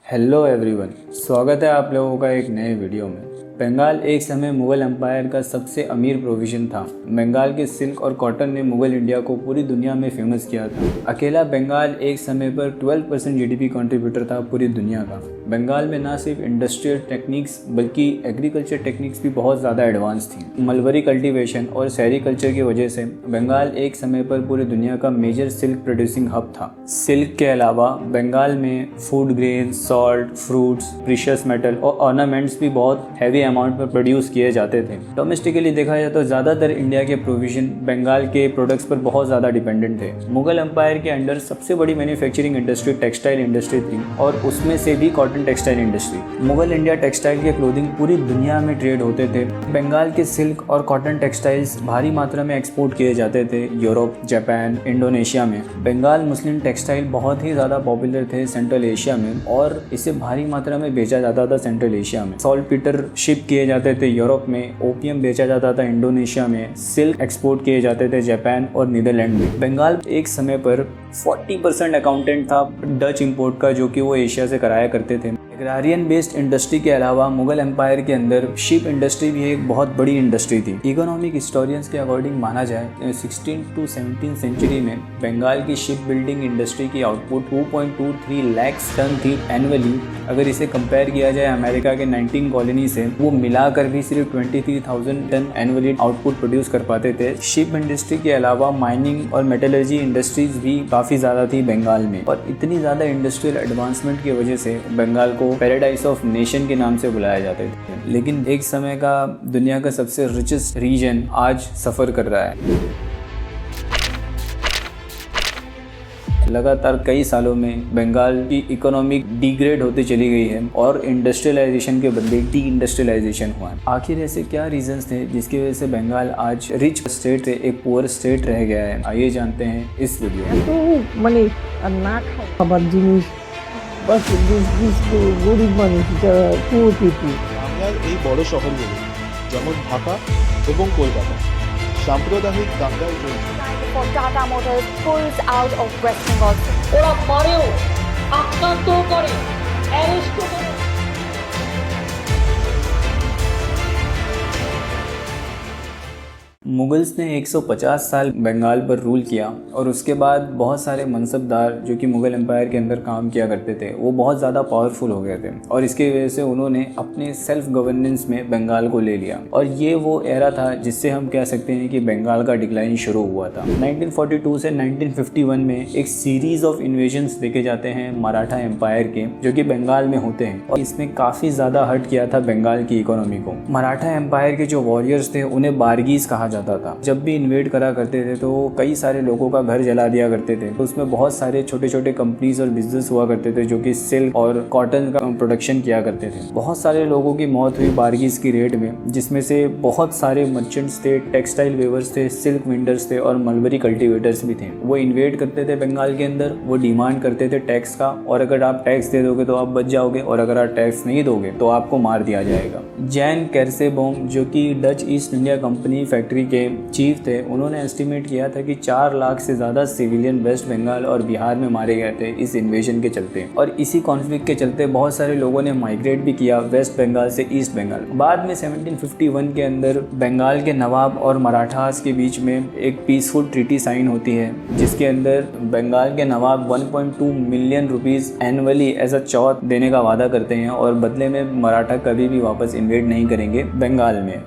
Hello everyone, स्वागत है आप लोगों का एक नए वीडियो में। बंगाल एक समय मुगल एम्पायर का सबसे अमीर प्रोविजन था। बंगाल के सिल्क और कॉटन ने मुगल इंडिया को पूरी दुनिया में फेमस किया था। अकेला बंगाल एक समय पर 12% जीडीपी कंट्रीब्यूटर था पूरी दुनिया का। बंगाल में ना सिर्फ इंडस्ट्रियल टेक्निक्स बल्कि एग्रीकल्चर टेक्निक्स भी बहुत ज़्यादा एडवांस थी। मलबरी कल्टीवेशन और सेरीकल्चर की वजह से बंगाल एक समय पर पूरी दुनिया का मेजर सिल्क प्रोड्यूसिंग हब था। सिल्क के अलावा बंगाल में food grain, salt, fruits, precious metal और ऑर्नामेंट्स भी बहुत हैवी अमाउंट में प्रोड्यूस किए जाते थे। डोमेस्टिकली देखा जाए तो ज़्यादातर इंडिया के प्रोविजन बंगाल के प्रोडक्ट्स पर बहुत ज़्यादा डिपेंडेंट थे। मुगल एम्पायर के अंडर सबसे बड़ी मैन्युफैक्चरिंग इंडस्ट्री टेक्सटाइल इंडस्ट्री थी और उसमें से भी cotton textile industry. Mughal India textile के क्लोथिंग पूरी दुनिया में ट्रेड होते थे। बंगाल के सिल्क और कॉटन टेक्सटाइल्स भारी मात्रा में एक्सपोर्ट किए जाते थे यूरोप, जापान, इंडोनेशिया में। बंगाल मुस्लिम टेक्सटाइल बहुत ही ज़्यादा पॉपुलर थे सेंट्रल एशिया में और इसे भारी मात्रा में बेचा जाता था सेंट्रल एशिया में। सॉल्ट पीटर शिप किए जाते थे यूरोप में, ओपियम बेचा जाता था इंडोनेशिया में, सिल्क एक्सपोर्ट किए जाते थे जापान और नीदरलैंड में। बंगाल एक समय पर 40% अकाउंटेंट था डच इंपोर्ट का, जो कि वो एशिया से कराया करते थे। एग्रारियन बेस्ड इंडस्ट्री के अलावा मुगल एम्पायर के अंदर शिप इंडस्ट्री भी एक बहुत बड़ी इंडस्ट्री थी। इकोनॉमिक हिस्टोरियंस के अकॉर्डिंग माना जाए 16 to 17 सेंचुरी में बंगाल की शिप बिल्डिंग इंडस्ट्री की आउटपुट 2.23 लाख टन थी एनुअली। अगर इसे कंपेयर किया जाए अमेरिका के 19 कॉलोनी से, वो मिलाकर भी सिर्फ 23,000 टन एनुअली आउटपुट प्रोड्यूस कर पाते थे। शिप इंडस्ट्री के अलावा माइनिंग और मेटलर्जी इंडस्ट्रीज भी काफ़ी ज़्यादा थी बंगाल में और इतनी ज़्यादा इंडस्ट्रियल एडवांसमेंट की वजह से बंगाल को पैराडाइज ऑफ नेशन के नाम से बुलाया जाता है। लेकिन एक समय का दुनिया का सबसे रिचेस्ट रीजन आज सफ़र कर रहा है। लगातार कई सालों में बंगाल की इकोनॉमिक डिग्रेड होती चली गई है और इंडस्ट्रियलाइजेशन के बदले डी इंडस्ट्रियलाइजेशन हुआ है। आखिर ऐसे क्या रीजंस थे जिसकी वजह से बंगाल आज रिच स्टेट से एक पुअर स्टेट रह गया है? आइए जानते हैं इस वीडियो में। গরিব মানুষ যারা পুরো পিপল বাংলার এই বড় শহরগুলো যেমন ঢাকা এবং কলকাতা সাম্প্রদায়িক দাঙ্গায় চলছে। Tata Motors pulls out of West Bengal. ওরা পারেও আক্রান্ত করে অ্যারেস্ট করে। मुगल्स ने 150 साल बंगाल पर रूल किया और उसके बाद बहुत सारे मनसबदार जो कि मुगल एम्पायर के अंदर काम किया करते थे वो बहुत ज़्यादा पावरफुल हो गए थे और इसकी वजह से उन्होंने अपने सेल्फ गवर्नेंस में बंगाल को ले लिया और ये वो एरा था जिससे हम कह सकते हैं कि बंगाल का डिक्लाइन शुरू हुआ था। 1942 से 1951 में एक सीरीज ऑफ इन्वेजन्स देखे जाते हैं मराठा एम्पायर के, जो कि बंगाल में होते हैं और इसमें काफ़ी ज़्यादा हर्ट किया था बंगाल की इकोनॉमी को। मराठा एम्पायर के जो वॉरियर्स थे उन्हें बारगीज कहा जाता था। जब भी इन्वेड करा करते थे तो कई सारे लोगों का घर जला दिया करते थे। तो उसमें बहुत सारे छोटे छोटे कंपनीज और बिजनेस हुआ करते थे जो कि सिल्क और कॉटन का प्रोडक्शन किया करते थे। बहुत सारे लोगों की मौत हुई बारगीज की रेट में, जिसमें से बहुत सारे मर्चेंट्स थे, टेक्सटाइल वेवर्स थे, सिल्क वेंडर्स थे और मलबरी कल्टीवेटर्स भी थे। वो इन्वेड करते थे बंगाल के अंदर, वो डिमांड करते थे टैक्स का और अगर आप टैक्स दे दोगे तो आप बच जाओगे और अगर आप टैक्स नहीं दोगे तो आपको मार दिया जाएगा। जैन कैरसेबोम, जो कि Dutch east India company factory के चीफ थे, उन्होंने एस्टिमेट किया था कि 4 लाख से ज़्यादा सिविलियन वेस्ट बंगाल और बिहार में मारे गए थे इस इन्वेजन के चलते और इसी कॉन्फ्लिक्ट के चलते बहुत सारे लोगों ने माइग्रेट भी किया वेस्ट बंगाल से ईस्ट बंगाल। बाद में 1751 के अंदर बंगाल के नवाब और मराठास के बीच में एक पीसफुल ट्रीटी साइन होती है जिसके अंदर बंगाल के नवाब 1.2 million rupees annually as a chauth देने का वादा करते हैं और बदले में मराठा कभी भी वापस इन्वेड नहीं करेंगे बंगाल में।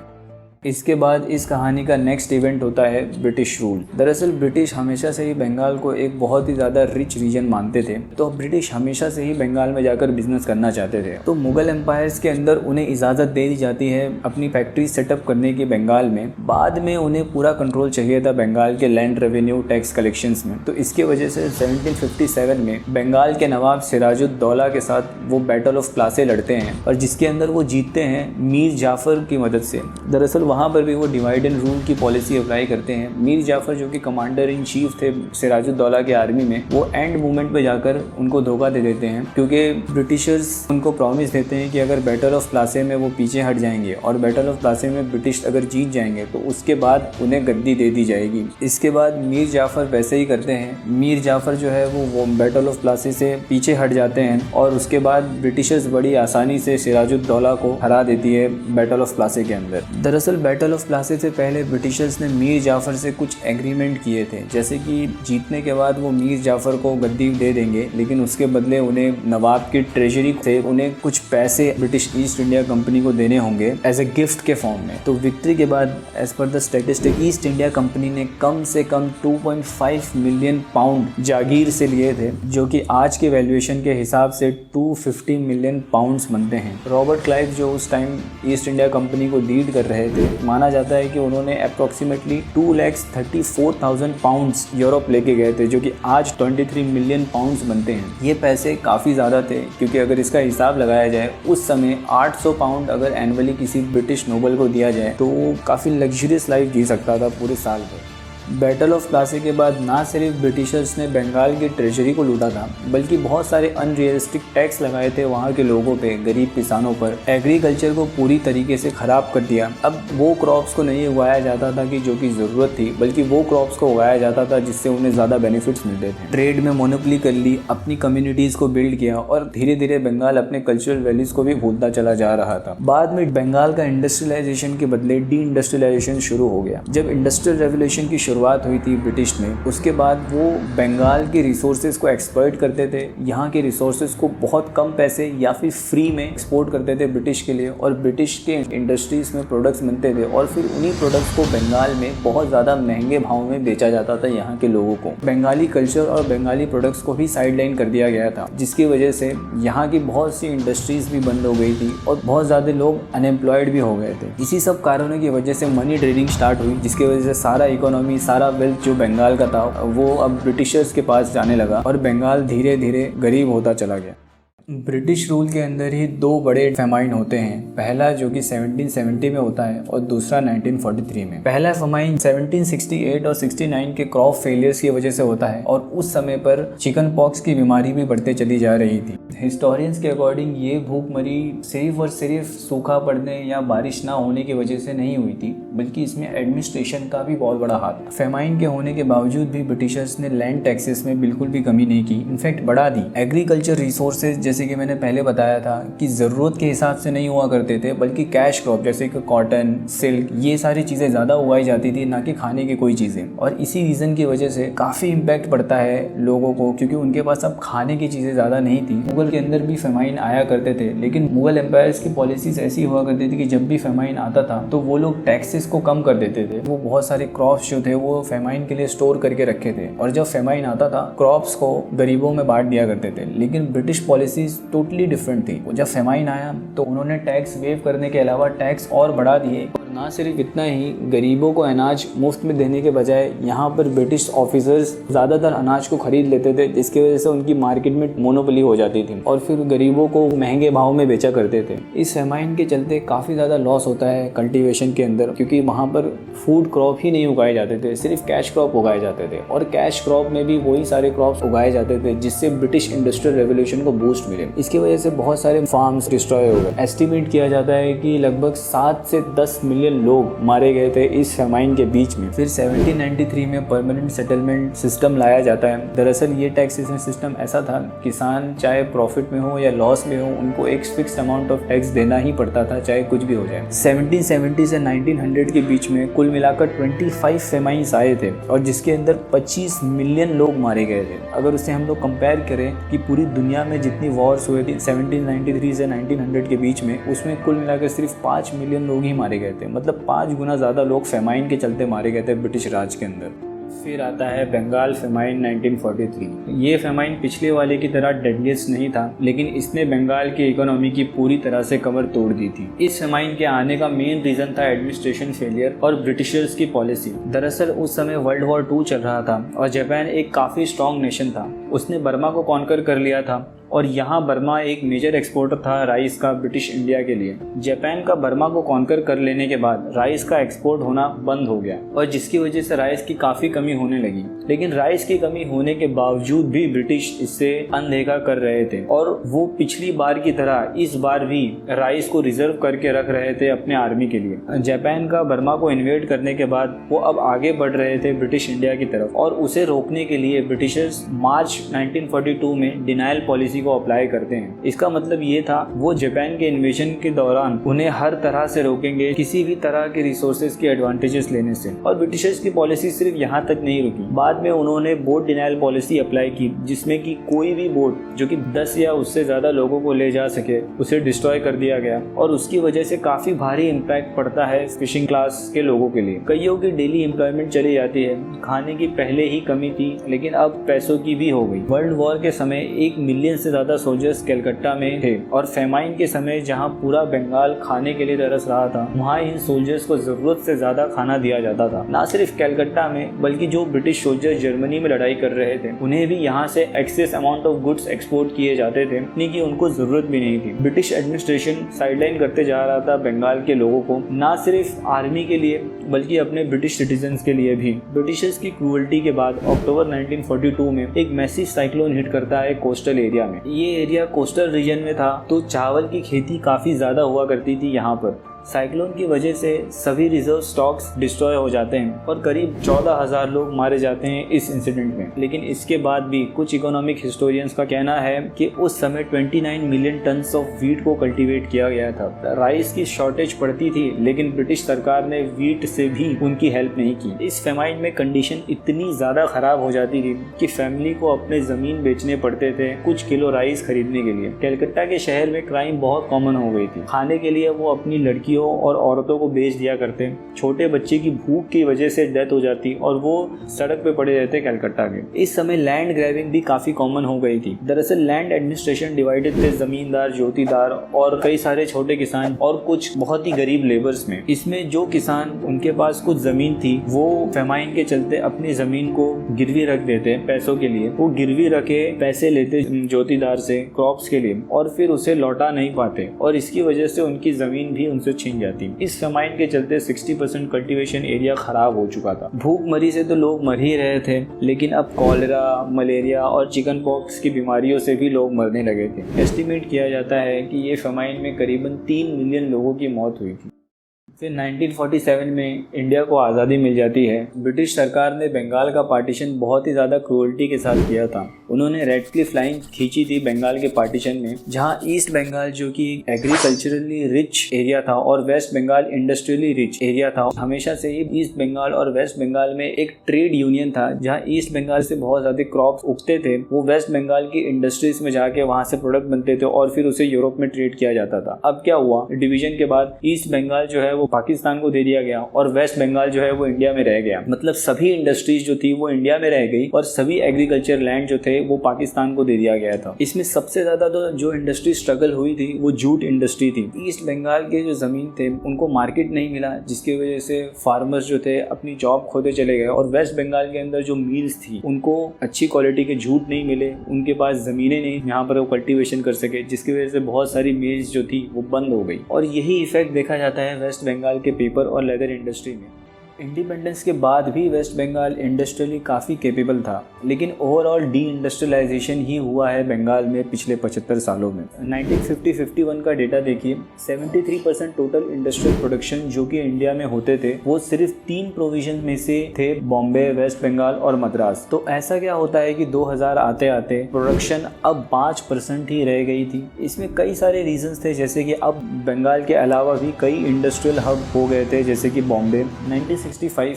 इसके बाद इस कहानी का नेक्स्ट इवेंट होता है ब्रिटिश रूल। दरअसल ब्रिटिश हमेशा से ही बंगाल को एक बहुत ही ज़्यादा रिच रीजन मानते थे, तो ब्रिटिश हमेशा से ही बंगाल में जाकर बिजनेस करना चाहते थे। तो मुगल एम्पायर्स के अंदर उन्हें इजाज़त दे दी जाती है अपनी फैक्ट्री सेटअप करने की बंगाल में। बाद में उन्हें पूरा कंट्रोल चाहिए था बंगाल के लैंड रेवेन्यू टैक्स कलेक्शंस में। तो इसकी वजह से 1757 में बंगाल के नवाब सिराजुद्दौला के साथ वो बैटल ऑफ प्लासी लड़ते हैं और जिसके अंदर वो जीतते हैं मीर जाफर की मदद से। दरअसल वहाँ पर भी वो डिवाइड एंड रूल की पॉलिसी अप्लाई करते हैं। मीर जाफ़र जो कि कमांडर इन चीफ थे सिराजुद्दौला के आर्मी में, वो एंड मोमेंट पे जाकर उनको धोखा दे देते हैं, क्योंकि ब्रिटिशर्स उनको प्रॉमिस देते हैं कि अगर बैटल ऑफ प्लासी में वो पीछे हट जाएंगे और बैटल ऑफ प्लासी में ब्रिटिश अगर जीत जाएंगे तो उसके बाद उन्हें गद्दी दे दी जाएगी। इसके बाद मीर जाफ़र वैसे ही करते हैं। मीर जाफ़र जो है वो बैटल ऑफ प्लासी से पीछे हट जाते हैं और उसके बाद ब्रिटिशर्स बड़ी आसानी से सिराजुद्दौला को हरा देती है बैटल ऑफ प्लासी के अंदर। दरअसल बैटल ऑफ प्लासी से पहले ब्रिटिशर्स ने मीर जाफ़र से कुछ एग्रीमेंट किए थे, जैसे कि जीतने के बाद वो मीर जाफ़र को गद्दी दे देंगे, लेकिन उसके बदले उन्हें नवाब की ट्रेजरी से उन्हें कुछ पैसे ब्रिटिश ईस्ट इंडिया कंपनी को देने होंगे एज ए गिफ्ट के फॉर्म में। तो विक्ट्री के बाद एज पर the statistic East India Company ने कम से कम 2.5 मिलियन पाउंड जागीर से लिए थे, जो कि आज के वैल्यूएशन के हिसाब से 250 मिलियन पाउंड्स बनते हैं। रॉबर्ट क्लाइव जो उस टाइम ईस्ट इंडिया कंपनी को लीड कर रहे थे, माना जाता है कि उन्होंने अप्रॉक्सीमेटली 2,34,000 पाउंड्स यूरोप लेके गए थे, जो कि आज 23 मिलियन पाउंड्स बनते हैं। ये पैसे काफ़ी ज़्यादा थे, क्योंकि अगर इसका हिसाब लगाया जाए उस समय 800 पाउंड अगर एनुअली किसी ब्रिटिश नोबल को दिया जाए तो वो काफ़ी लग्जरियस लाइफ जी सकता था पूरे साल भर। बैटल ऑफ प्लासी के बाद ना सिर्फ ब्रिटिशर्स ने बंगाल की ट्रेजरी को लूटा था, बल्कि बहुत सारे अनरियलिस्टिक टैक्स लगाए थे वहाँ के लोगों पे, गरीब किसानों पर। एग्रीकल्चर को पूरी तरीके से ख़राब कर दिया। अब वो क्रॉप्स को नहीं उगाया जाता था कि जो कि ज़रूरत थी, बल्कि वो क्रॉप्स को उगाया जाता था जिससे उन्हें ज़्यादा बेनिफिट्स मिलते थे। ट्रेड में मोनोपोली कर ली, अपनी कम्युनिटीज़ को बिल्ड किया और धीरे धीरे बंगाल अपने कल्चरल वैल्यूज़ को भी भूलता चला जा रहा था। बाद में बंगाल का इंडस्ट्रियलाइजेशन के बदले डी इंडस्ट्रियलाइजेशन शुरू हो गया। जब इंडस्ट्रियल रेवोल्यूशन की शुरुआत हुई थी ब्रिटिश में, उसके बाद वो बंगाल के रिसोर्सेज को एक्सप्लॉइट करते थे। यहाँ के रिसोर्सेज को बहुत कम पैसे या फिर फ्री में एक्सपोर्ट करते थे ब्रिटिश के लिए, और ब्रिटिश के इंडस्ट्रीज में प्रोडक्ट्स बनते थे और फिर उन्हीं प्रोडक्ट्स को बंगाल में बहुत ज़्यादा महंगे भाव में बेचा जाता था यहाँ के लोगों को। बंगाली कल्चर और बंगाली प्रोडक्ट्स को भी साइडलाइन कर दिया गया था, जिसकी वजह से यहाँ की बहुत सी इंडस्ट्रीज भी बंद हो गई थी और बहुत ज़्यादा लोग अनएम्प्लॉयड भी हो गए थे। इसी सब कारणों की वजह से मनी ट्रेडिंग स्टार्ट हुई, जिसकी वजह से सारा इकोनॉमी, सारा वेल्थ जो बंगाल का था वो अब ब्रिटिशर्स के पास जाने लगा और बंगाल धीरे धीरे गरीब होता चला गया। ब्रिटिश रूल के अंदर ही दो बड़े फेमाइन होते हैं। पहला जो कि 1770 में होता है और दूसरा 1943 में। पहला फेमाइन 1768 और 69 के क्रॉप फेलियर्स की वजह से होता है और उस समय पर चिकन पॉक्स की बीमारी भी बढ़ते चली जा रही थी। हिस्टोरियंस के अकॉर्डिंग ये भूखमरी सिर्फ और सिर्फ सूखा पड़ने या बारिश ना होने की वजह से नहीं हुई थी, बल्कि इसमें एडमिनिस्ट्रेशन का भी बहुत बड़ा हाथ था। फेमाइन के होने के बावजूद भी ब्रिटिशर्स ने लैंड टैक्सेस में बिल्कुल भी कमी नहीं की, इनफैक्ट बढ़ा दी। एग्रीकल्चर रिसोर्सेज जैसे कि मैंने पहले बताया था कि ज़रूरत के हिसाब से नहीं हुआ करते थे, बल्कि कैश क्रॉप जैसे कि कॉटन, सिल्क, ये सारी चीज़ें ज़्यादा उगाई जाती थी, ना कि खाने की कोई चीज़ें। और इसी रीज़न की वजह से काफ़ी इम्पैक्ट पड़ता है लोगों को, क्योंकि उनके पास अब खाने की चीज़ें ज़्यादा नहीं थी। मुगल के अंदर भी फेमाइन आया करते थे, लेकिन मुगल एम्पायर्स की पॉलिसीज ऐसी हुआ करती थी कि जब भी फेमाइन आता था तो वो लोग टैक्सेस को कम कर देते थे। वो बहुत सारे क्रॉप्स जो थे वो फेमाइन के लिए स्टोर करके रखे थे, और जब फेमाइन आता था क्रॉप्स को गरीबों में बांट दिया करते थे। लेकिन ब्रिटिश पॉलिसीज टोटली डिफरेंट थी। जब फेमाइन आया तो उन्होंने टैक्स वेव करने के अलावा टैक्स और बढ़ा दिए, और ना सिर्फ इतना ही, गरीबों को अनाज मुफ्त में देने के बजाय यहाँ पर ब्रिटिश ऑफिसर्स ज़्यादातर अनाज को खरीद लेते थे, जिसकी वजह से उनकी मार्केट में मोनोपोली हो जाती थी और फिर गरीबों को महंगे भाव में बेचा करते थे। इस फेमाइन के चलते काफ़ी ज़्यादा लॉस होता है कल्टीवेशन के अंदर, क्योंकि वहाँ पर फूड क्रॉप ही नहीं उगाए जाते थे, सिर्फ कैश क्रॉप उगाए जाते थे, और कैश क्रॉप में भी वही सारे क्रॉप्स उगाए जाते थे जिससे ब्रिटिश इंडस्ट्रियल रेवोल्यूशन को बूस्ट मिले। इसकी वजह से बहुत सारे फार्म्स डिस्ट्रॉय हो गए। एस्टिमेट किया जाता है कि लगभग 7 से 10 मिलियन लोग मारे गए थे इस फेमाइन के बीच में। फिर 1793 में परमानेंट सेटलमेंट सिस्टम लाया जाता है। दरअसल ये टैक्सेशन सिस्टम ऐसा था, किसान चाहे प्रॉफिट में हो या लॉस में हो, उनको एक फिक्स्ड अमाउंट ऑफ टैक्स देना ही पड़ता था, चाहे कुछ भी हो जाए। 1770 से 1900 के बीच में कुल मिलाकर 25 फेमाइन्स आए थे, और जिसके अंदर 25 मिलियन लोग मारे गए थे। अगर उससे हम लोग कंपेयर करें कि पूरी दुनिया में जितनी वॉर्स हुए थे 1793 से 1900 के बीच में, उसमें कुल मिलाकर सिर्फ 5 मिलियन लोग ही मारे गए थे। मतलब 5 गुना ज़्यादा लोग फेमाइन के चलते मारे गए थे ब्रिटिश राज के अंदर। फिर आता है बंगाल फेमाइन 1943। ये फेमाइन पिछले वाले की तरह डेडलीस्ट नहीं था, लेकिन इसने बंगाल की इकोनॉमी की पूरी तरह से कमर तोड़ दी थी। इस फेमाइन के आने का मेन रीज़न था एडमिनिस्ट्रेशन फेलियर और ब्रिटिशर्स की पॉलिसी। दरअसल उस समय वर्ल्ड वॉर 2 चल रहा था और जापान एक काफ़ी स्ट्रॉन्ग नेशन था। उसने बर्मा को कॉन्कर कर लिया था और यहाँ बर्मा एक मेजर एक्सपोर्टर था राइस का ब्रिटिश इंडिया के लिए। जापान का बर्मा को कॉन्कर कर लेने के बाद राइस का एक्सपोर्ट होना बंद हो गया और जिसकी वजह से राइस की काफ़ी कमी होने लगी। लेकिन राइस की कमी होने के बावजूद भी ब्रिटिश इससे अनदेखा कर रहे थे और वो पिछली बार की तरह इस बार भी राइस को रिजर्व करके रख रहे थे अपने आर्मी के लिए। जापान का बर्मा को इन्वेड करने के बाद वो अब आगे बढ़ रहे थे ब्रिटिश इंडिया की तरफ और उसे रोकने के लिए ब्रिटिशर्स मार्च 1942 में डिनायल पॉलिसी को अप्लाई करते हैं। इसका मतलब ये था वो जापान के इन्वेजन के दौरान उन्हें हर तरह से रोकेंगे किसी भी तरह के रिसोर्सेज के एडवांटेजेस लेने से। और ब्रिटिशर्स की पॉलिसी सिर्फ यहाँ तक नहीं रुकी, बाद में उन्होंने बोट डिनायल पॉलिसी अप्लाई की जिसमें कि कोई भी बोट जो कि 10 या उससे ज्यादा लोगों को ले जा सके उसे डिस्ट्रॉय कर दिया गया और उसकी वजह से काफी भारी इम्पैक्ट पड़ता है फिशिंग क्लास के लोगों के लिए। कईयों की डेली एम्प्लॉयमेंट चली जाती है, खाने की पहले ही कमी थी लेकिन अब पैसों की भी हो गई। वर्ल्ड वॉर के समय 1 मिलियन से ज्यादा सोल्जर्स कलकत्ता में थे और फेमाइन के समय जहां पूरा बंगाल खाने के लिए तरस रहा था वहां इन सोल्जर्स को जरूरत से ज्यादा खाना दिया जाता था। न सिर्फ कलकत्ता में बल्कि जो ब्रिटिश सोल्जर्स जर्मनी में लड़ाई कर रहे थे उन्हें भी यहाँ से excess amount of goods export किए जाते थे कि उनको जरूरत भी नहीं थी। ब्रिटिश एडमिनिस्ट्रेशन साइडलाइन करते जा रहा था बंगाल के लोगों को, न सिर्फ आर्मी के लिए बल्कि अपने ब्रिटिश सिटीजन्स के लिए भी। ब्रिटिशर्स की क्रूअल्टी के बाद अक्टूबर 1942 में एक मैसिव साइक्लोन हिट करता है कोस्टल एरिया में। ये एरिया कोस्टल रीजन में था तो चावल की खेती काफी ज्यादा हुआ करती थी यहाँ पर। साइक्लोन की वजह से सभी रिजर्व स्टॉक्स डिस्ट्रॉय हो जाते हैं और करीब 14,000 लोग मारे जाते हैं इस इंसिडेंट में। लेकिन इसके बाद भी कुछ इकोनॉमिक हिस्टोरियंस का कहना है कि उस समय 29 मिलियन टन्स ऑफ वीट को कल्टीवेट किया गया था। राइस की शॉर्टेज पड़ती थी लेकिन ब्रिटिश सरकार ने वीट से भी उनकी हेल्प नहीं की। इस फेमाइन में कंडीशन इतनी ज्यादा खराब हो जाती थी कि फैमिली को अपने जमीन बेचने पड़ते थे कुछ किलो राइस खरीदने के लिए। कलकत्ता के शहर में क्राइम बहुत कॉमन हो गई थी। खाने के लिए वो अपनी लड़की और औरतों को बेच दिया करते। छोटे बच्चे की भूख की वजह से डेथ हो जाती और वो सड़क पे पड़े रहते कलकत्ता के। इस समय लैंड ग्रैबिंग भी काफी कॉमन हो गई थी। दरअसल लैंड एडमिनिस्ट्रेशन डिवाइडेड थे जमींदार, ज्योतिदार और कई सारे छोटे किसान और कुछ बहुत ही गरीब लेबर्स में। इसमें जो किसान उनके पास कुछ जमीन थी वो फेमाइन के चलते अपनी जमीन को गिरवी रख देते पैसों के लिए। वो गिरवी रखे पैसे लेते ज्योतिदार से क्रॉप्स के लिए और फिर उसे लौटा नहीं पाते और इसकी वजह से उनकी जमीन भी उनसे छीन जाती। इस फेमाइन के चलते 60% कल्टीवेशन एरिया खराब हो चुका था। भूखमरी से तो लोग मर ही रहे थे लेकिन अब कॉलेरा, मलेरिया और चिकन पॉक्स की बीमारियों से भी लोग मरने लगे थे। एस्टिमेट किया जाता है कि ये फेमाइन में करीबन 3 मिलियन लोगों की मौत हुई थी। फिर 1947 में इंडिया को आज़ादी मिल जाती है। ब्रिटिश सरकार ने बंगाल का पार्टीशन बहुत ही ज़्यादा क्रूअल्टी के साथ किया था। उन्होंने रेड क्लिफ लाइन खींची थी बंगाल के पार्टीशन में, जहां ईस्ट बंगाल जो कि एग्रीकल्चरली रिच एरिया था और West Bengal industrially rich area था। हमेशा से ही ईस्ट बंगाल और वेस्ट बंगाल में एक ट्रेड यूनियन था जहां ईस्ट बंगाल से बहुत ज़्यादा क्रॉप्स उगते थे, वो वेस्ट बंगाल की इंडस्ट्रीज में जाके वहाँ से प्रोडक्ट बनते थे और फिर उसे यूरोप में ट्रेड किया जाता था। अब क्या हुआ, डिवीजन के बाद ईस्ट बंगाल जो है वो पाकिस्तान को दे दिया गया और वेस्ट बंगाल जो है वो इंडिया में रह गया। मतलब सभी इंडस्ट्रीज जो थी वो इंडिया में रह गई और सभी एग्रीकल्चर लैंड जो थे वो पाकिस्तान को दे दिया गया था। इसमें सबसे ज्यादा तो जो इंडस्ट्री स्ट्रगल हुई थी वो जूट इंडस्ट्री थी। ईस्ट बंगाल के जो जमीन थे उनको मार्केट नहीं मिला जिसकी वजह से फार्मर्स जो थे अपनी जॉब खोते चले गए और वेस्ट बंगाल के अंदर जो मिल्स थी उनको अच्छी क्वालिटी के जूट नहीं मिले, उनके पास जमीनें नहीं यहाँ पर वो कल्टीवेशन कर सके, जिसकी वजह से बहुत सारी मिल्स जो थी वो बंद हो गई। और यही इफेक्ट देखा जाता है वेस्ट बंगाल के पेपर और लेदर इंडस्ट्री में। इंडिपेंडेंस के बाद भी वेस्ट बंगाल इंडस्ट्रियली काफ़ी कैपेबल था, लेकिन ओवरऑल डी इंडस्ट्रियलाइजेशन ही हुआ है बंगाल में पिछले 75 सालों में। 1950-51 का डेटा देखिए, 73% टोटल इंडस्ट्रियल प्रोडक्शन जो कि इंडिया में होते थे वो सिर्फ 3 प्रोविजन में से थे, बॉम्बे, वेस्ट बंगाल और मद्रास। तो ऐसा क्या होता है कि 2000 आते आते प्रोडक्शन अब 5% ही रह गई थी। इसमें कई सारे रीजंस थे, जैसे कि अब बंगाल के अलावा भी कई इंडस्ट्रियल हब हो गए थे, जैसे कि बॉम्बे। 1965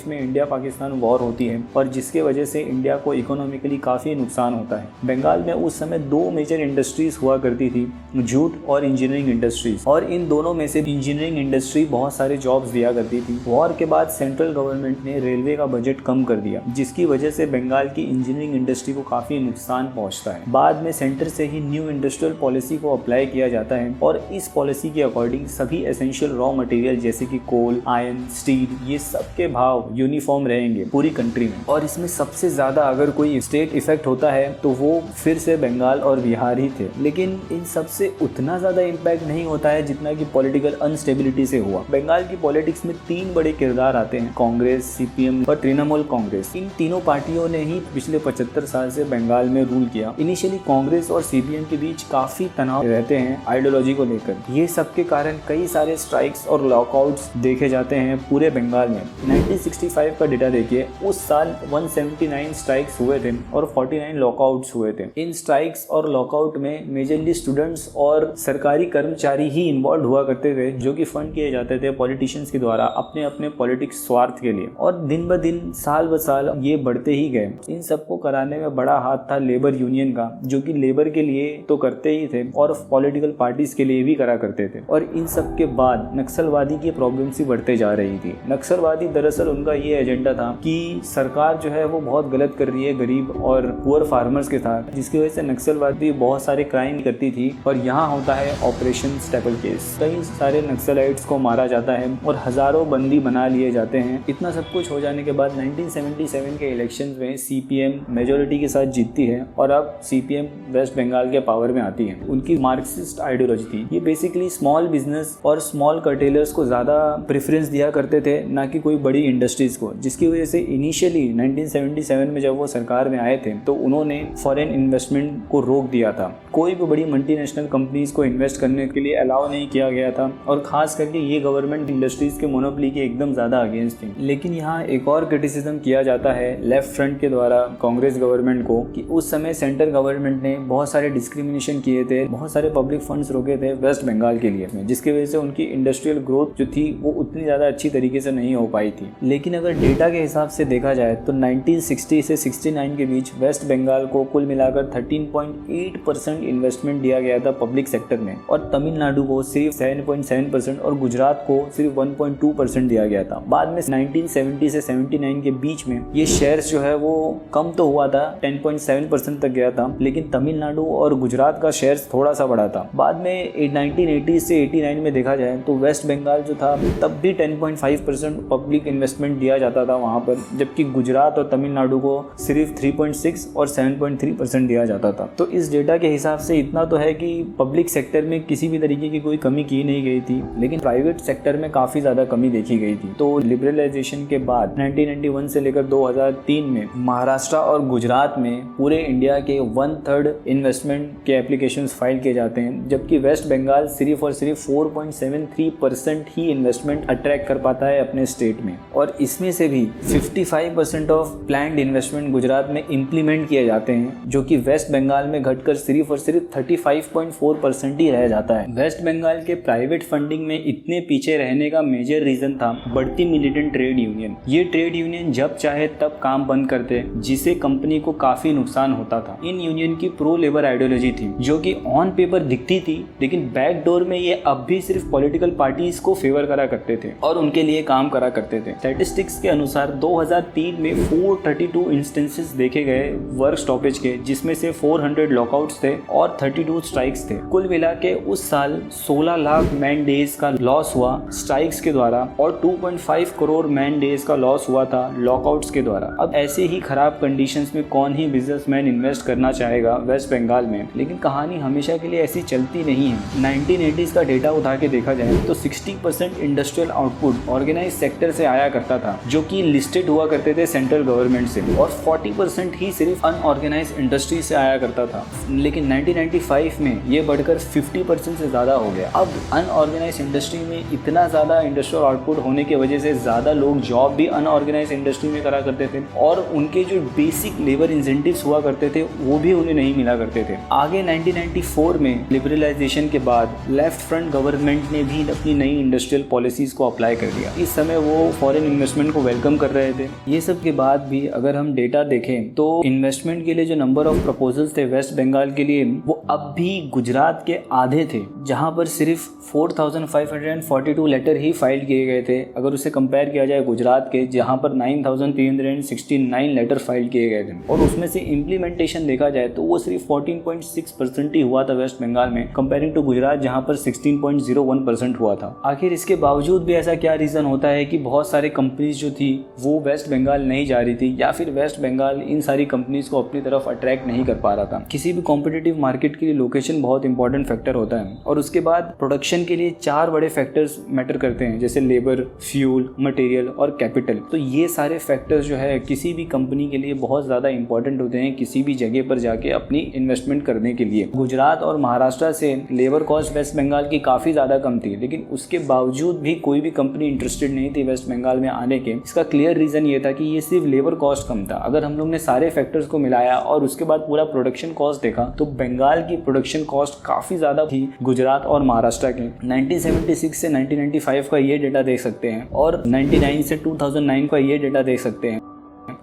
में इंडिया पाकिस्तान वॉर होती है और जिसके वजह से इंडिया को इकोनॉमिकली काफ़ी नुकसान होता है। बंगाल में उस समय 2 मेजर इंडस्ट्रीज हुआ करती थी, जूट और इंजीनियरिंग इंडस्ट्रीज, और इन दोनों में से इंजीनियरिंग इंडस्ट्री बहुत सारे जॉब्स दिया करती थी। वॉर के बाद सेंट्रल गवर्नमेंट ने रेलवे का बजट कम कर दिया, जिसकी वजह से बंगाल की इंजीनियरिंग इंडस्ट्री को काफ़ी नुकसान पहुँचता है। बाद में सेंटर से ही न्यू इंडस्ट्रियल पॉलिसी को अप्लाई किया जाता है और इस पॉलिसी के अकॉर्डिंग सभी एसेंशियल रॉ मटेरियल जैसे कि कोल, आयरन, स्टील, ये सब सबके भाव यूनिफॉर्म रहेंगे पूरी कंट्री में। और इसमें सबसे ज़्यादा अगर कोई स्टेट इफेक्ट होता है तो वो फिर से बंगाल और बिहार ही थे। लेकिन इन सबसे उतना ज़्यादा इम्पैक्ट नहीं होता है जितना कि पॉलिटिकल अनस्टेबिलिटी से हुआ। बंगाल की पॉलिटिक्स में 3 बड़े किरदार आते हैं, कांग्रेस, सीपीएम और तृणमूल कांग्रेस। इन तीनों पार्टियों ने ही पिछले 75 साल से बंगाल में रूल किया। इनिशियली कांग्रेस और सीपीएम के बीच काफी तनाव रहते हैं आइडियोलॉजी को लेकर। ये सब के कारण कई सारे स्ट्राइक्स और लॉकआउट्स देखे जाते हैं पूरे बंगाल में। 1965 का डेटा देखिए, उस साल 179 स्ट्राइक्स हुए थे और 49 लॉकआउट्स हुए थे। इन स्ट्राइक्स और लॉकआउट में मेजरली स्टूडेंट्स और सरकारी कर्मचारी ही इन्वॉल्व हुआ करते थे, जो कि फंड किए जाते थे पॉलिटिशियंस के द्वारा अपने अपने पॉलिटिक्स स्वार्थ के लिए। और दिन ब दिन साल ब साल ये बढ़ते ही गए। इन सबको कराने में बड़ा हाथ था लेबर यूनियन का, जो कि लेबर के लिए तो करते ही थे और पॉलिटिकल पार्टीज के लिए भी करा करते थे। और इन सब के बाद नक्सलवादी की प्रॉब्लम्स ही बढ़ते जा रही थी। नक्सलवादी दरअसल उनका ये एजेंडा था कि सरकार जो है वो बहुत गलत कर रही है गरीब और पुअर फार्मर्स के साथ, जिसकी वजह से नक्सलवादी बहुत सारे क्राइम करती थी। और यहाँ होता है ऑपरेशन स्टेपल केस। कई सारे नक्सलाइट्स को मारा जाता है और हजारों बंदी बना लिए जाते हैं। इतना सब कुछ हो जाने के बाद 1977 के इलेक्शंस में सीपीएम मेजोरिटी के साथ जीतती है और अब सीपीएम वेस्ट बंगाल के पावर में आती है। उनकी मार्क्सिस्ट आइडियोलॉजी थी। ये बेसिकली स्मॉल बिजनेस और स्मॉल कर्टेलर्स को ज़्यादा प्रेफरेंस दिया करते थे, ना कि कोई बड़ी इंडस्ट्रीज को, जिसकी वजह से इनिशियली 1977 में जब वो सरकार में आए थे तो उन्होंने फॉरेन इन्वेस्टमेंट को रोक दिया था। कोई भी बड़ी मल्टीनेशनल कंपनीज को इन्वेस्ट करने के लिए अलाउ नहीं किया गया था और खास करके ये गवर्नमेंट इंडस्ट्रीज के मोनोपोली के एकदम ज़्यादा अगेंस्ट थी। लेकिन यहाँ एक और क्रिटिसिज्म किया जाता है लेफ्ट फ्रंट के द्वारा कांग्रेस गवर्नमेंट को कि उस समय सेंट्रल गवर्नमेंट ने बहुत सारे डिस्क्रिमिनेशन किए थे, बहुत सारे पब्लिक फंड्स रोके थे वेस्ट बंगाल के लिए, जिसकी वजह से उनकी इंडस्ट्रियल ग्रोथ जो थी वो उतनी ज़्यादा अच्छी तरीके से नहीं हो पाई थी। लेकिन अगर डेटा के हिसाब से देखा जाए तो 1960 से 69 के बीच वेस्ट बंगाल को कुल मिलाकर 13.8% इन्वेस्टमेंट दिया गया था पब्लिक सेक्टर में, और तमिलनाडु को सिर्फ 7.7% और गुजरात को सिर्फ 1.2% दिया गया था। बाद में 1970 से 79 के बीच में ये शेयर्स जो है वो कम तो हुआ था, 10.7% तक गया था, लेकिन तमिलनाडु और गुजरात का शेयर्स थोड़ा सा बढ़ा था। बाद में 1980 से 89 में देखा जाए तो वेस्ट बंगाल जो था तब भी 10.5% पब्लिक इन्वेस्टमेंट दिया जाता था वहाँ पर, जबकि गुजरात और तमिलनाडु को सिर्फ 3.6 और 7.3% दिया जाता था। तो इस डेटा के हिसाब से इतना तो है कि पब्लिक सेक्टर में किसी भी तरीके की कोई कमी की नहीं गई थी, लेकिन प्राइवेट सेक्टर में काफ़ी ज़्यादा कमी देखी गई थी। तो लिबरलाइजेशन के बाद 1991 से लेकर 2003 में महाराष्ट्र और गुजरात में पूरे इंडिया के 1/3 इन्वेस्टमेंट के एप्लीकेशंस फाइल किए जाते हैं, जबकि वेस्ट बंगाल सिर्फ और सिर्फ 4.73% ही इन्वेस्टमेंट अट्रैक्ट कर पाता है अपने स्टेट में। और इसमें से भी 55% ऑफ प्लान्ड इन्वेस्टमेंट गुजरात में इम्प्लीमेंट किए जाते हैं, जो कि वेस्ट बंगाल में घटकर सिर्फ और सिर्फ 35.4% ही रह जाता है। वेस्ट बंगाल के प्राइवेट फंडिंग में इतने पीछे रहने का मेजर रीजन था बढ़ती मिलिटेंट ट्रेड यूनियन। ये ट्रेड यूनियन जब चाहे तब काम बंद करते, जिसे कंपनी को काफी नुकसान होता था। इन यूनियन की प्रो लेबर आइडियोलॉजी थी, जो कि ऑन पेपर दिखती थी, लेकिन बैक डोर में ये अब भी सिर्फ पॉलिटिकल पार्टीज को फेवर करा करते थे और उनके लिए काम करा करते थे। स्टैटिस्टिक्स के अनुसार 2003 में 432 इंस्टेंसेस देखे गए वर्क स्टॉपेज के, जिसमें से 400 लॉकआउट्स थे और 32 स्ट्राइक्स थे। कुल मिला के उस साल 16 लाख मैन डेज का लॉस हुआ स्ट्राइक्स के द्वारा और 2.5 करोड़ मैन डेज का लॉस हुआ था लॉकआउट्स के द्वारा। अब ऐसे ही खराब कंडीशंस में कौन ही बिजनेसमैन इन्वेस्ट करना चाहेगा वेस्ट बंगाल में, लेकिन कहानी हमेशा के लिए ऐसी चलती नहीं है। 1980s का डेटा उठा के देखा जाए तो 60% इंडस्ट्रियल आउटपुट ऑर्गेनाइज सेक्टर से आया करता था, जो कि लिस्टेड हुआ करते थे सेंट्रल गवर्नमेंट से, और 40% ही सिर्फ अनऑर्गेनाइज इंडस्ट्री से आया करता था। लेकिन 1995 में ये बढ़कर 50% से ज़्यादा हो गया। अब अनऑर्गेनाइज इंडस्ट्री में इतना ज़्यादा इंडस्ट्रियल आउटपुट होने की वजह से ज़्यादा लोग जॉब भी अनऑर्गेनाइज इंडस्ट्री में करा करते थे, और उनके जो बेसिक लेबर इंसेंटिव्स हुआ करते थे वो भी उन्हें नहीं मिला करते थे। आगे 1994 में लिबरलाइजेशन के बाद लेफ्ट फ्रंट गवर्नमेंट ने भी अपनी नई इंडस्ट्रियल पॉलिसीज को अप्लाई कर दिया। इस समय वो फॉरेन इन्वेस्टमेंट को वेलकम कर रहे थे। ये सब के बाद भी अगर हम डेटा देखें तो इन्वेस्टमेंट के लिए जो नंबर ऑफ प्रपोजल्स थे वेस्ट बंगाल के लिए, वो अब भी गुजरात के आधे थे, जहां पर सिर्फ 4542 लेटर ही फाइल किए गए थे। अगर उसे कंपेयर किया जाए गुजरात के, जहां पर 9369 लेटर फाइल किए गए थे, और उसमें से इम्प्लीमेंटेशन देखा जाए तो वो सिर्फ 14.6% ही हुआ था वेस्ट बंगाल में, कंपेयरिंग टू गुजरात जहां पर 16.01% हुआ था। आखिर इसके बावजूद भी ऐसा क्या रीजन होता है कि बहुत बहुत सारे कंपनीज जो थी वो वेस्ट बंगाल नहीं जा रही थी, या फिर वेस्ट बंगाल इन सारी कंपनीज को अपनी तरफ अट्रैक्ट नहीं कर पा रहा था। किसी भी कॉम्पिटिटिव मार्केट के लिए लोकेशन बहुत इंपॉर्टेंट फैक्टर होता है। और उसके बाद प्रोडक्शन के लिए 4 बड़े फैक्टर्स मैटर करते हैं, जैसे लेबर, फ्यूल, मटेरियल और कैपिटल। तो ये सारे फैक्टर्स जो है किसी भी कंपनी के लिए बहुत ज़्यादा इंपॉर्टेंट होते हैं किसी भी जगह पर जाके अपनी इन्वेस्टमेंट करने के लिए। गुजरात और महाराष्ट्र से लेबर कॉस्ट वेस्ट बंगाल की काफ़ी ज़्यादा कम थी, लेकिन उसके बावजूद भी कोई भी कंपनी इंटरेस्टेड नहीं थी वेस्ट बंगाल में आने के। इसका क्लियर रीज़न ये था कि ये सिर्फ लेबर कॉस्ट कम था। अगर हम लोग ने सारे फैक्टर्स को मिलाया और उसके बाद पूरा प्रोडक्शन कॉस्ट देखा तो बंगाल की प्रोडक्शन कॉस्ट काफ़ी ज़्यादा थी गुजरात और महाराष्ट्र के। 1976 से 1995 का ये डेटा देख सकते हैं और 99 से 2009 का ये डेटा देख सकते हैं।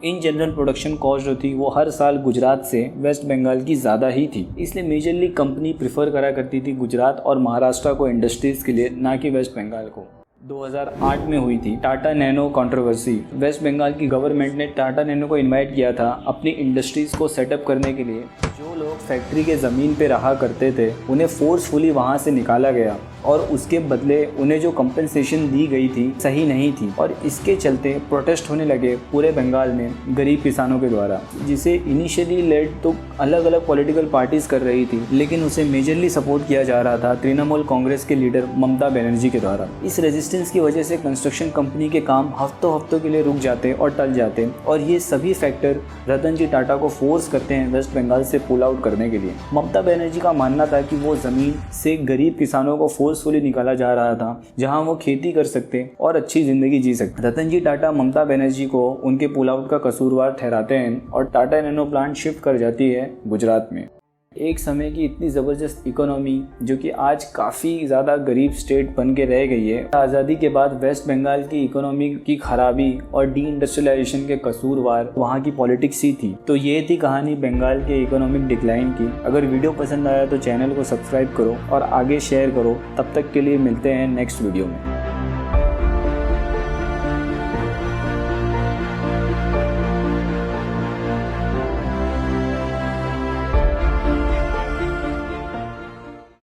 इन जनरल प्रोडक्शन कॉस्ट जो थी वो हर साल गुजरात से वेस्ट बंगाल की ज़्यादा ही थी, इसलिए मेजरली कंपनी प्रिफर करा करती थी गुजरात और महाराष्ट्र को इंडस्ट्रीज़ के लिए, ना कि वेस्ट बंगाल को। 2008 में हुई थी Tata Nano controversy. West Bengal की गवर्नमेंट ने टाटा नैनो को इनवाइट किया था अपनी इंडस्ट्रीज़ को सेटअप करने के लिए। जो लोग फैक्ट्री के ज़मीन पे रहा करते थे उन्हें फोर्सफुली वहाँ से निकाला गया और उसके बदले उन्हें जो कंपनसेशन दी गई थी सही नहीं थी, और इसके चलते प्रोटेस्ट होने लगे पूरे बंगाल में गरीब किसानों के द्वारा, जिसे इनिशियली लेड तो अलग अलग पॉलिटिकल पार्टीज कर रही थी, लेकिन उसे मेजरली सपोर्ट किया जा रहा था तृणमूल कांग्रेस के लीडर ममता बनर्जी के द्वारा। इस रेजिस्टेंस की वजह से कंस्ट्रक्शन कंपनी के काम हफ्तों के लिए रुक जाते और टल जाते, और ये सभी फैक्टर रतन जी टाटा को फोर्स करते हैं वेस्ट बंगाल से पुल आउट करने के लिए। ममता बनर्जी का मानना था कि वो ज़मीन से गरीब किसानों को फोर्सफुली निकाला जा रहा था, जहां वो खेती कर सकते और अच्छी जिंदगी जी सकते। रतन जी टाटा ममता बनर्जी को उनके पुल आउट का कसूरवार ठहराते हैं और टाटा नैनो प्लांट शिफ्ट कर जाती है गुजरात में। एक समय की इतनी ज़बरदस्त इकोनॉमी जो कि आज काफ़ी ज़्यादा गरीब स्टेट बन के रह गई है, आज़ादी के बाद वेस्ट बंगाल की इकोनॉमी की खराबी और डी इंडस्ट्रियलाइजेशन के कसूरवार वहाँ की पॉलिटिक्स ही थी। तो ये थी कहानी बंगाल के इकोनॉमिक डिक्लाइन की। अगर वीडियो पसंद आया तो चैनल को सब्सक्राइब करो और आगे शेयर करो। तब तक के लिए मिलते हैं नेक्स्ट वीडियो में।